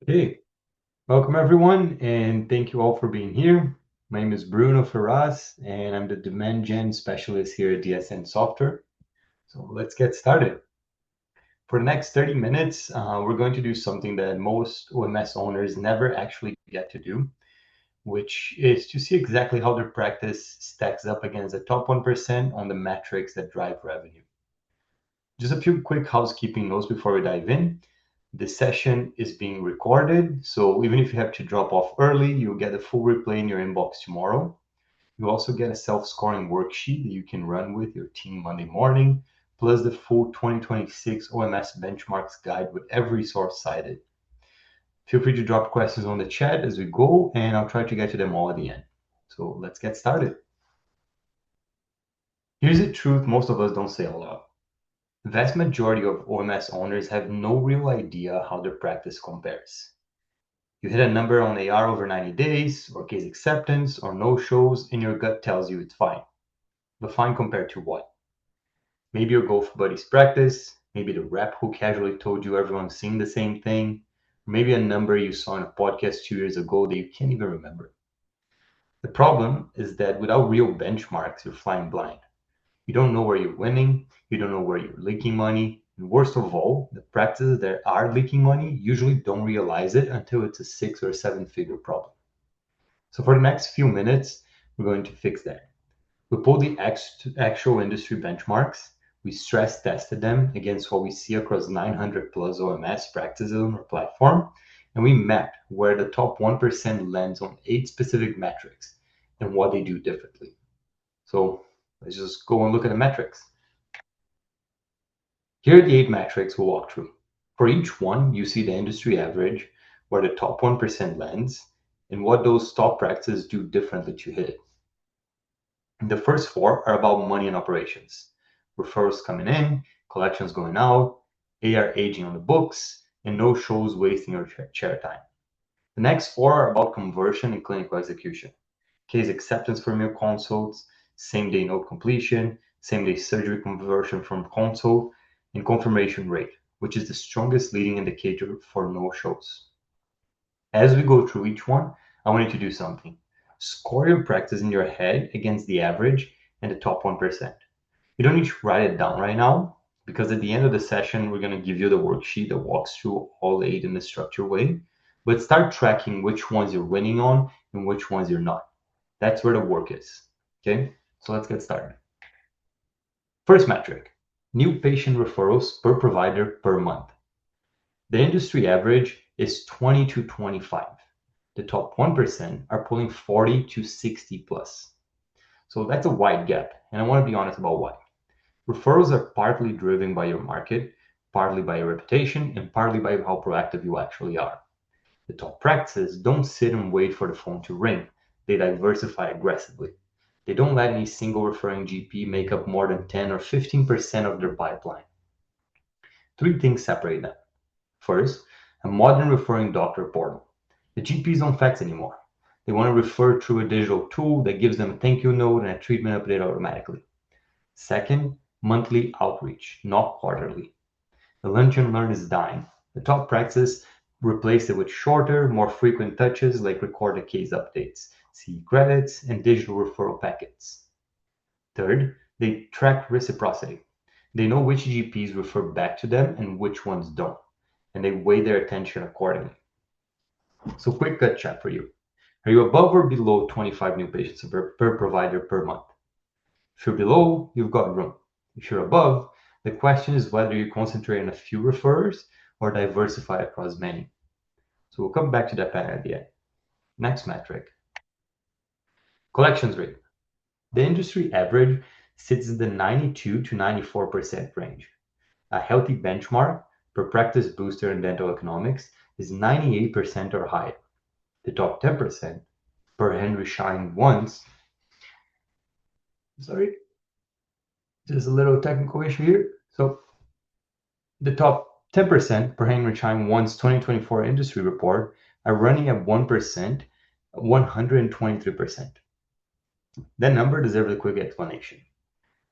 Hey, welcome everyone, and thank you all for being here. My name is Bruno Ferraz, and I'm the demand gen specialist here at DSN Software. So let's get started. For the next 30 minutes, we're going to do something that most OMS owners never actually get to do, which is to see exactly how their practice stacks up against the top 1% on the metrics that drive revenue. Just a few quick housekeeping notes before we dive in. This session is being recorded, so even if you have to drop off early, you'll get a full replay in your inbox tomorrow. You'll also get a self-scoring worksheet that you can run with your team Monday morning, plus the full 2026 OMS benchmarks guide with every source cited. Feel free to drop questions on the chat as we go, and I'll try to get to them all at the end. So let's get started. Here's the truth most of us don't say aloud. The vast majority of OMS owners have no real idea how their practice compares. You hit a number on AR over 90 days, or case acceptance, or no shows, and your gut tells you it's fine. But fine compared to what? Maybe your golf buddy's practice, maybe the rep who casually told you everyone's seeing the same thing, or maybe a number you saw in a podcast 2 years ago that you can't even remember. The problem is that without real benchmarks, you're flying blind. You don't know where you're winning, you don't know where you're leaking money, and worst of all, the practices that are leaking money usually don't realize it until it's a 6 or 7 figure problem. So for the next few minutes, we're going to fix that. We pulled the actual industry benchmarks, we stress tested them against what we see across 900 plus OMS practices on our platform, and we mapped where the top 1% lands on 8 specific metrics and what they do differently. So let's just go and look at the metrics. Here are the 8 metrics we'll walk through. For each one, you see the industry average, where the top 1% lands, and what those top practices do differently to hit it. The first 4 are about money and operations. Referrals coming in, collections going out, AR aging on the books, and no shows wasting your chair time. The next 4 are about conversion and clinical execution. Case acceptance from your consults, same-day note completion, same-day surgery conversion from consult, and confirmation rate, which is the strongest leading indicator for no-shows. As we go through each one, I want you to do something. Score your practice in your head against the average and the top 1%. You don't need to write it down right now, because at the end of the session, we're going to give you the worksheet that walks through all 8 in a structured way. But start tracking which ones you're winning on and which ones you're not. That's where the work is. Okay, so let's get started. First metric, new patient referrals per provider per month. The industry average is 20 to 25. The top 1% are pulling 40 to 60 plus. So that's a wide gap, and I want to be honest about why. Referrals are partly driven by your market, partly by your reputation, and partly by how proactive you actually are. The top practices don't sit and wait for the phone to ring. They diversify aggressively. They don't let any single referring GP make up more than 10 or 15% of their pipeline. 3 things separate them. First, a modern referring doctor portal. The GPs don't fax anymore. They want to refer through a digital tool that gives them a thank you note and a treatment update automatically. Second, monthly outreach, not quarterly. The lunch and learn is dying. The top practices replace it with shorter, more frequent touches like recorded case updates, CE credits, and digital referral packets. Third, they track reciprocity. They know which GPs refer back to them and which ones don't, and they weigh their attention accordingly. So quick gut check for you. Are you above or below 25 new patients per provider per month? If you're below, you've got room. If you're above, the question is whether you concentrate on a few referrers or diversify across many. So we'll come back to that pattern at the end. Next metric, collections rate. The industry average sits in the 92 to 94% range. A healthy benchmark per practice booster in dental economics is 98% or higher. The top 10% per Henry Schein once, sorry, just a little technical issue here. So the top 10% per Henry Schein once 2024 industry report are running at 1%, 123%. That number deserves a quick explanation.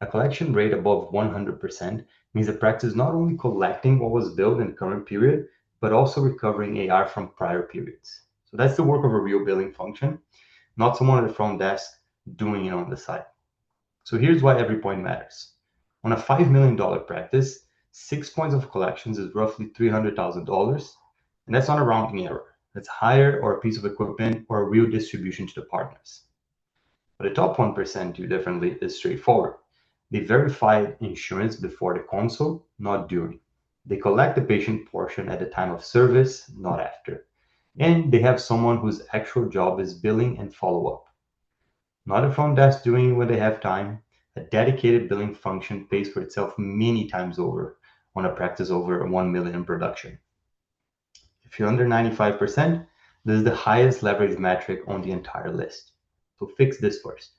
A collection rate above 100% means the practice is not only collecting what was billed in the current period, but also recovering AR from prior periods. So that's the work of a real billing function, not someone at the front desk doing it on the side. So here's why every point matters. On a $5 million practice, 6 points of collections is roughly $300,000, and that's not a rounding error. That's hire or a piece of equipment or a real distribution to the partners. But the top 1% do differently is straightforward. They verify insurance before the consult, not during. They collect the patient portion at the time of service, not after. And they have someone whose actual job is billing and follow up. Not a front desk doing it when they have time. A dedicated billing function pays for itself many times over on a practice over 1 million in production. If you're under 95%, this is the highest leverage metric on the entire list. So fix this first.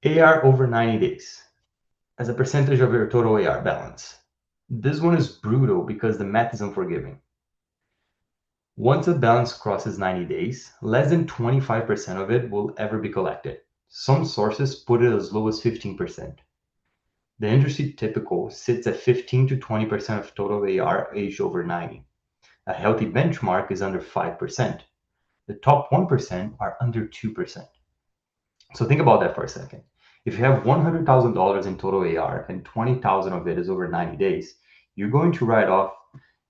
AR over 90 days as a percentage of your total AR balance. This one is brutal because the math is unforgiving. Once a balance crosses 90 days, less than 25% of it will ever be collected. Some sources put it as low as 15%. The industry typical sits at 15 to 20% of total AR aged over 90. A healthy benchmark is under 5%. The top 1% are under 2%. So think about that for a second. If you have $100,000 in total AR and 20,000 of it is over 90 days, you're going to write off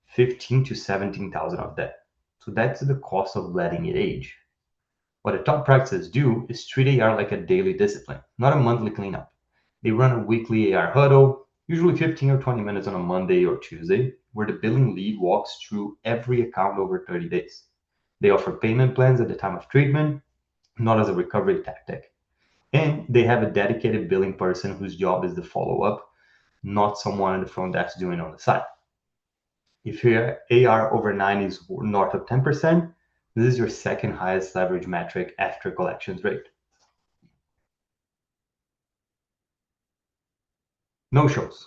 15 to 17,000 of that. So that's the cost of letting it age. What the top practices do is treat AR like a daily discipline, not a monthly cleanup. They run a weekly AR huddle, usually 15 or 20 minutes on a Monday or Tuesday, where the billing lead walks through every account over 30 days. They offer payment plans at the time of treatment, not as a recovery tactic. And they have a dedicated billing person whose job is the follow up, not someone in the front desk doing it on the side. If your AR over 9 is north of 10%, this is your second highest leverage metric after collections rate. No shows.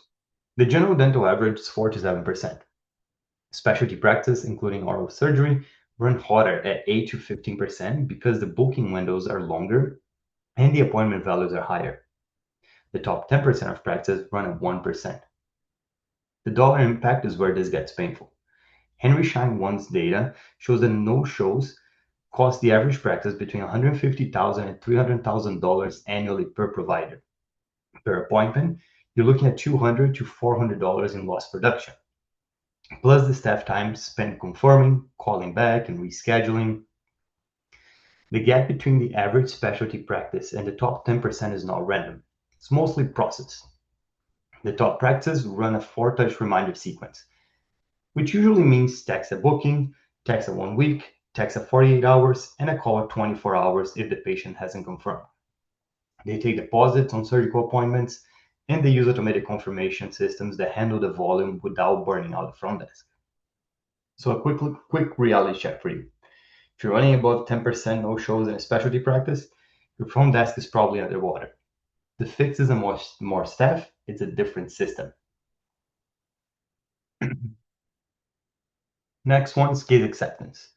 The general dental average is 4 to 7%. Specialty practice, including oral surgery, run hotter at 8 to 15% because the booking windows are longer and the appointment values are higher. The top 10% of practice run at 1%. The dollar impact is where this gets painful. Henry Schein One's data shows that no-shows cost the average practice between $150,000 and $300,000 annually per provider. Per appointment, you're looking at $200 to $400 in lost production, plus the staff time spent confirming, calling back, and rescheduling. The gap between the average specialty practice and the top 10% is not random. It's mostly process. The top practices run a 4-touch reminder sequence, which usually means text at booking, text at 1 week, text at 48 hours, and a call at 24 hours if the patient hasn't confirmed. They take deposits on surgical appointments, and they use automated confirmation systems that handle the volume without burning out the front desk. So a quick reality check for you. If you're running above 10% no-shows in a specialty practice, your front desk is probably underwater. The fix isn't more staff, it's a different system. Next one is case acceptance.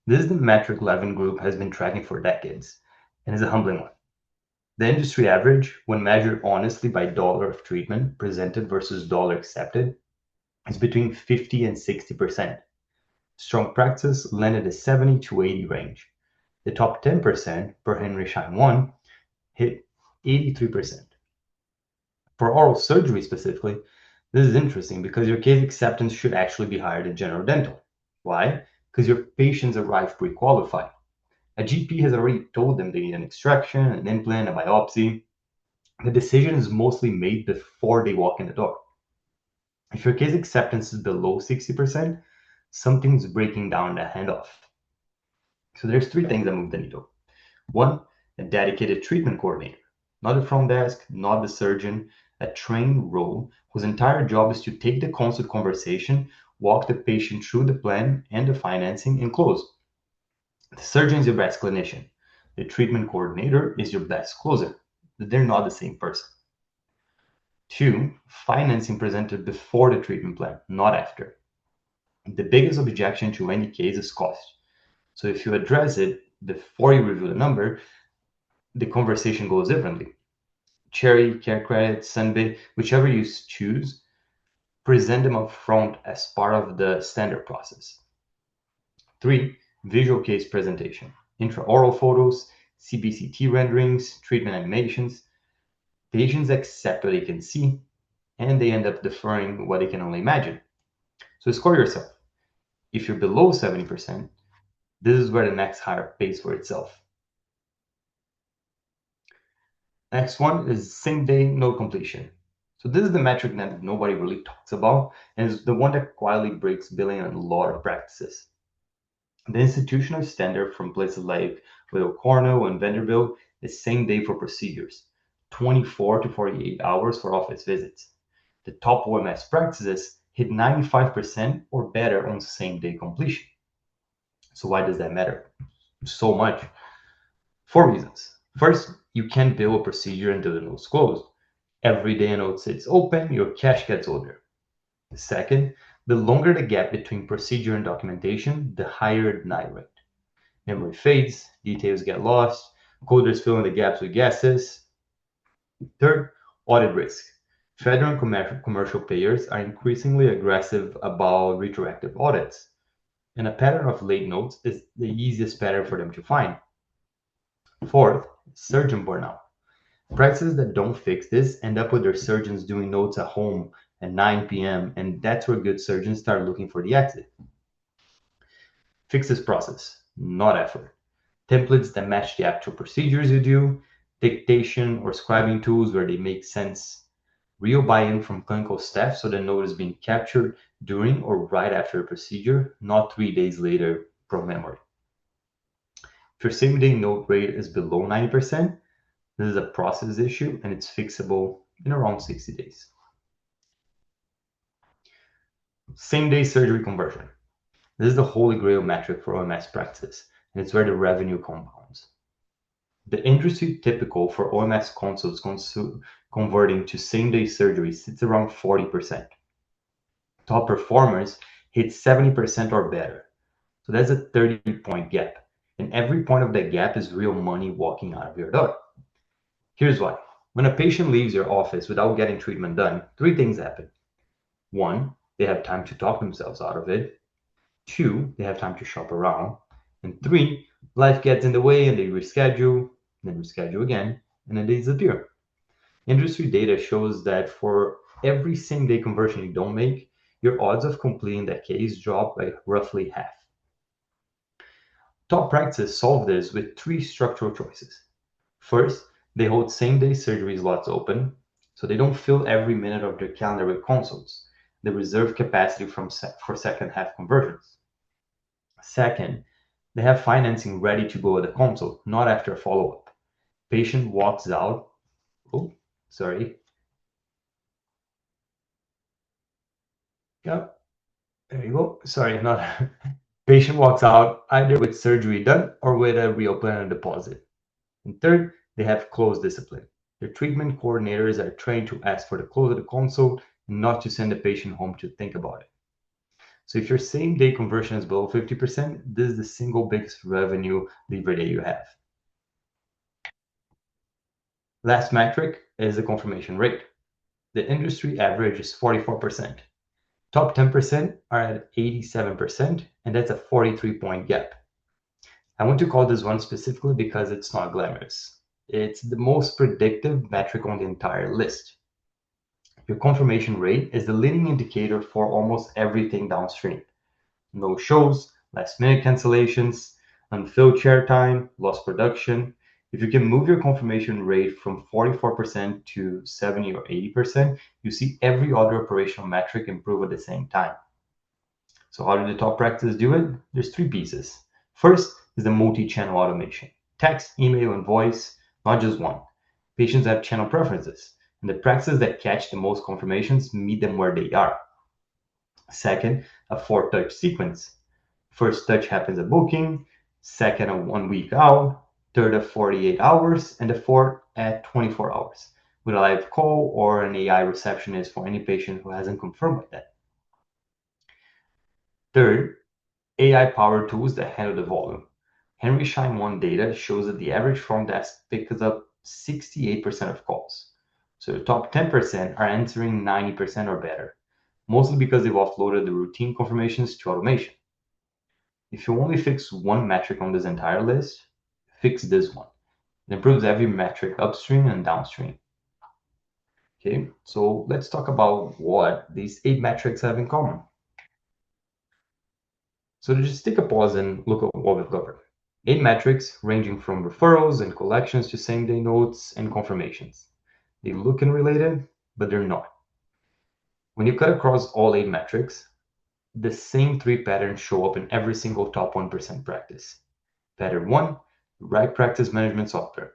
This is the metric Levin Group has been tracking for decades, and is a humbling one. The industry average, when measured honestly by dollar of treatment presented versus dollar accepted, is between 50 and 60%. Strong practice landed a 70 to 80 range. The top 10% per Henry Schein 1 hit 83%. For oral surgery specifically, this is interesting because your case acceptance should actually be higher than general dental. Why? Because your patients arrive pre-qualified. A GP has already told them they need an extraction, an implant, a biopsy. The decision is mostly made before they walk in the door. If your case acceptance is below 60%, something's breaking down in the handoff. So there's 3 things that move the needle. 1, a dedicated treatment coordinator, not the front desk, not the surgeon, a trained role whose entire job is to take the consult conversation, walk the patient through the plan and the financing, and close. The surgeon is your best clinician. The treatment coordinator is your best closer. But they're not the same person. 2, financing presented before the treatment plan, not after. The biggest objection to any case is cost. So if you address it before you review the number, the conversation goes differently. Cherry, care credit, Sunday, whichever you choose, Present them up front as part of the standard process. 3. Visual case presentation. Intraoral photos, CBCT renderings, treatment animations. Patients accept what they can see, and they end up deferring what they can only imagine. So score yourself. If you're below 70%, this is where the next hire pays for itself. Next one is same day node completion. So this is the metric that nobody really talks about, and is the one that quietly breaks billing in a lot of practices. The institutional standard from places like Weill Cornell and Vanderbilt is same day for procedures, 24 to 48 hours for office visits. The top OMS practices hit 95% or better on same day completion. So why does that matter so much? 4 reasons. First, you can't bill a procedure until the node's closed. Every day a node sits open, your cash gets older. Second, the longer the gap between procedure and documentation, the higher the deny rate. Memory fades, details get lost, coders fill in the gaps with guesses. Third, audit risk. Federal and commercial payers are increasingly aggressive about retroactive audits, and a pattern of late notes is the easiest pattern for them to find. Fourth, surgeon burnout. Practices that don't fix this end up with their surgeons doing notes at home at 9 p.m., and that's where good surgeons start looking for the exit. Fix this process, not effort. Templates that match the actual procedures you do, dictation or scribing tools where they make sense, real buy-in from clinical staff so the note is being captured during or right after a procedure, not 3 days later from memory. If your same-day note rate is below 90%, this is a process issue and it's fixable in around 60 days. Same-day surgery conversion. This is the holy grail metric for OMS practice, and it's where the revenue compounds. The industry typical for OMS consults converting to same-day surgery sits around 40%. Top performers hit 70% or better. So that's a 30-point gap. And every point of that gap is real money walking out of your door. Here's why. When a patient leaves your office without getting treatment done, 3 things happen. 1, they have time to talk themselves out of it. 2, they have time to shop around. And 3, life gets in the way and they reschedule, then reschedule again, and then they disappear. Industry data shows that for every same-day conversion you don't make, your odds of completing that case drop by roughly half. Top practices solve this with 3 structural choices. First, they hold same-day surgery slots open, so they don't fill every minute of their calendar with consults. They reserve capacity for second-half conversions. Second, they have financing ready to go at the consult, not after a follow-up. Patient walks out. Oh, sorry. Yep, there you go. Sorry, not. Patient walks out either with surgery done or with a reopen and deposit. And third, they have close discipline. Their treatment coordinators are trained to ask for the close of the consult and not to send the patient home to think about it. So if your same day conversion is below 50%, this is the single biggest revenue lever that you have. Last metric is the confirmation rate. The industry average is 44%. Top 10% are at 87%, and that's a 43-point gap. I want to call this one specifically because it's not glamorous. It's the most predictive metric on the entire list. Your confirmation rate is the leading indicator for almost everything downstream. No shows, last-minute cancellations, unfilled chair time, lost production. If you can move your confirmation rate from 44% to 70 or 80%, you see every other operational metric improve at the same time. So how do the top practices do it? There's 3 pieces. First is the multi-channel automation. Text, email, and voice, not just one. Patients have channel preferences, and the practices that catch the most confirmations meet them where they are. Second, a 4-touch sequence. First touch happens at booking, second at 1 week out, third at 48 hours, and the fourth at 24 hours, with a live call or an AI receptionist for any patient who hasn't confirmed with that. Third, AI-powered tools that handle the volume. Henry Schein One data shows that the average front desk picks up 68% of calls. So the top 10% are answering 90% or better. mostly because they've offloaded the routine confirmations to automation. If you only fix one metric on this entire list, fix this one. It improves every metric upstream and downstream. Okay, so let's talk about what these 8 metrics have in common. So to just take a pause and look at what we've covered. 8 metrics ranging from referrals and collections to same-day notes and confirmations. They look unrelated, but they're not. When you cut across all 8 metrics, the same 3 patterns show up in every single top 1% practice. Pattern 1, right practice management software.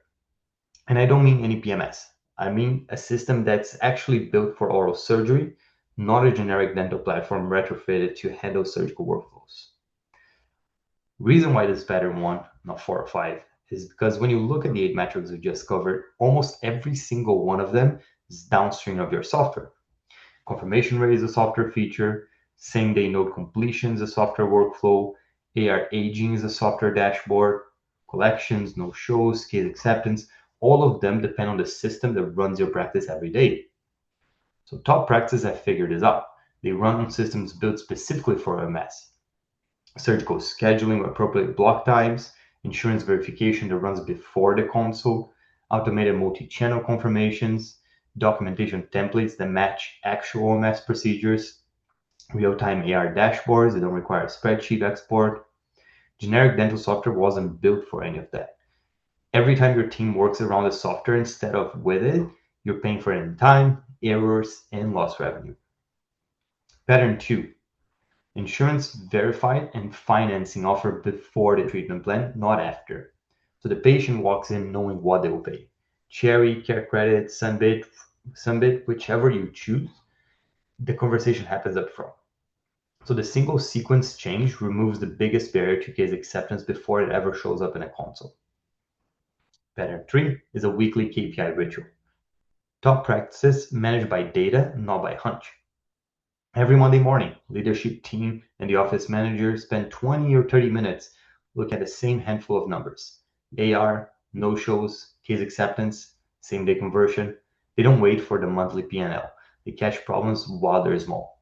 And I don't mean any PMS. I mean a system that's actually built for oral surgery, not a generic dental platform retrofitted to handle surgical workflows. Reason why this is pattern 1, not 4 or 5, is because when you look at the 8 metrics we just covered, almost every single one of them is downstream of your software. Confirmation rate is a software feature, same-day note completion is a software workflow, AR aging is a software dashboard, collections, no-shows, case acceptance, all of them depend on the system that runs your practice every day. So top practices have figured this out. They run on systems built specifically for OMS. Surgical scheduling with appropriate block times, insurance verification that runs before the consult, automated multi-channel confirmations, documentation templates that match actual OMS procedures, real-time AR dashboards that don't require a spreadsheet export. Generic dental software wasn't built for any of that. Every time your team works around the software instead of with it, you're paying for it in time, errors, and lost revenue. Pattern 2. Insurance verified and financing offered before the treatment plan, not after. So the patient walks in knowing what they will pay. Cherry, Care Credit, Sunbit, whichever you choose, the conversation happens up front. So the single sequence change removes the biggest barrier to case acceptance before it ever shows up in a console. Pattern 3 is a weekly KPI ritual. Top practices managed by data, not by hunch. Every Monday morning, leadership team and the office manager spend 20 or 30 minutes looking at the same handful of numbers. AR, no-shows, case acceptance, same-day conversion. They don't wait for the monthly P&L. They catch problems while they're small.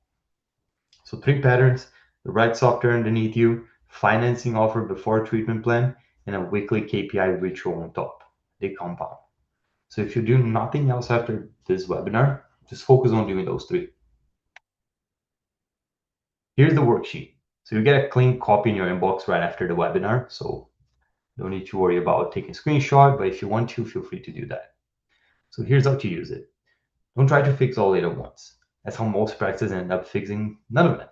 So 3 patterns, the right software underneath you, financing offer before treatment plan, and a weekly KPI ritual on top. They compound. So if you do nothing else after this webinar, just focus on doing those 3. Here's the worksheet. So you get a clean copy in your inbox right after the webinar. So don't need to worry about taking a screenshot, but if you want to, feel free to do that. So here's how to use it. Don't try to fix all 8 at once. That's how most practices end up fixing none of them.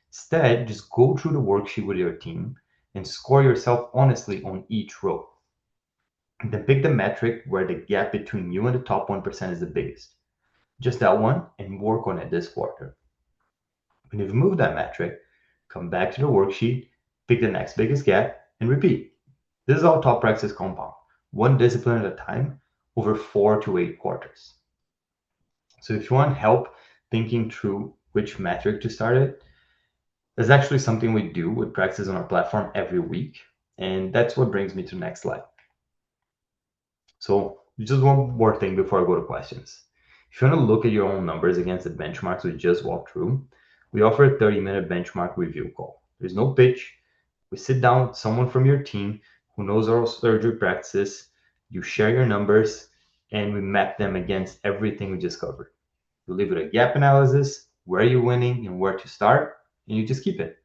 Instead, just go through the worksheet with your team and score yourself honestly on each row. Then pick the metric where the gap between you and the top 1% is the biggest. Just that one, and work on it this quarter. When you've moved that metric, come back to the worksheet, pick the next biggest gap, and repeat. This is how top practices compound, one discipline at a time, over 4 to 8 quarters. So if you want help thinking through which metric to start it, that's actually something we do with practices on our platform every week. And that's what brings me to the next slide. So just one more thing before I go to questions. If you want to look at your own numbers against the benchmarks we just walked through, we offer a 30-minute benchmark review call. There's no pitch. We sit down with someone from your team who knows oral surgery practices. You share your numbers, and we map them against everything we just covered. You leave with a gap analysis, where you're winning and where to start, and you just keep it.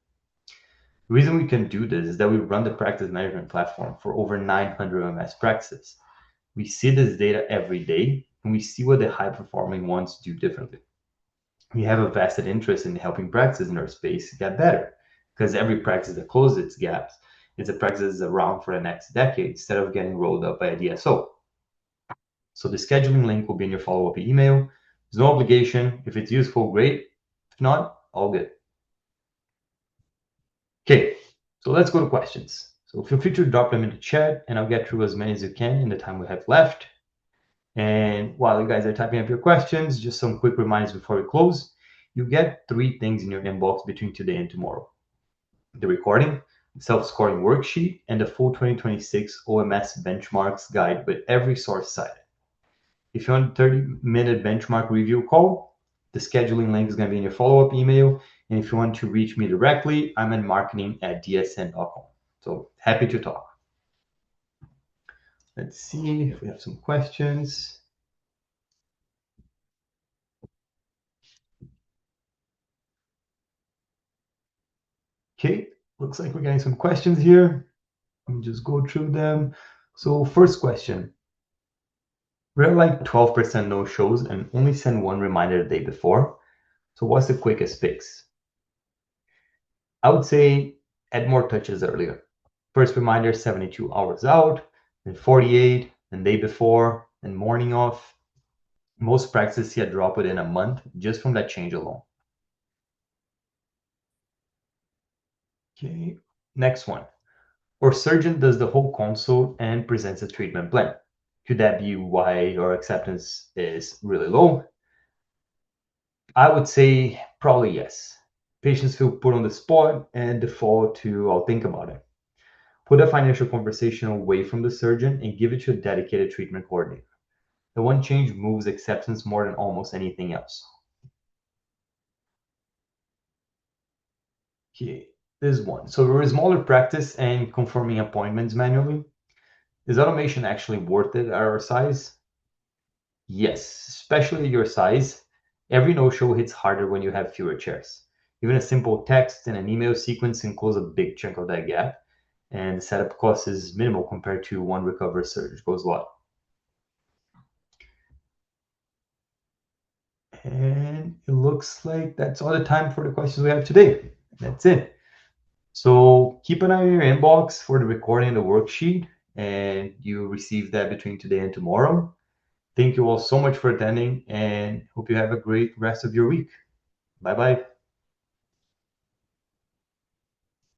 The reason we can do this is that we run the practice management platform for over 900 OMS practices. We see this data every day, and we see what the high-performing ones do differently. We have a vested interest in helping practices in our space get better, because every practice that closes its gaps is a practice that's around for the next decade instead of getting rolled up by a DSO. So the scheduling link will be in your follow-up email. There's no obligation. If it's useful, great. If not, all good. Okay, so let's go to questions. So feel free to drop them in the chat, and I'll get through as many as you can in the time we have left. And while you guys are typing up your questions, just some quick reminders before we close. You get 3 things in your inbox between today and tomorrow: the recording, the self-scoring worksheet, and the full 2026 OMS benchmarks guide with every source cited. If you want a 30-minute benchmark review call, The scheduling link is going to be in your follow-up email. And if you want to reach me directly, I'm at marketing@dsn.com. So happy to talk. Let's see if we have some questions. Okay, looks like we're getting some questions here. Let me just go through them. So first question. We're like 12% no-shows and only send one reminder the day before. So what's the quickest fix? I would say add more touches earlier. First reminder 72 hours out, then 48, then day before, then morning off. Most practices see a drop within a month just from that change alone. Okay, next one. Or surgeon does the whole consult and presents a treatment plan. Could that be why your acceptance is really low? I would say probably yes. Patients feel put on the spot and default to, I'll think about it. Put a financial conversation away from the surgeon and give it to a dedicated treatment coordinator. The one change moves acceptance more than almost anything else. Okay, this one. So we're a smaller practice and confirming appointments manually. Is automation actually worth it at our size? Yes, especially your size. Every no-show hits harder when you have fewer chairs. Even a simple text and an email sequence can close a big chunk of that gap, and the setup cost is minimal compared to one recovery surge goes what. And it looks like that's all the time for the questions we have today. That's it. So keep an eye on your inbox for the recording of the worksheet, and you receive that between today and tomorrow. Thank you all so much for attending, and hope you have a great rest of your week. Bye-bye.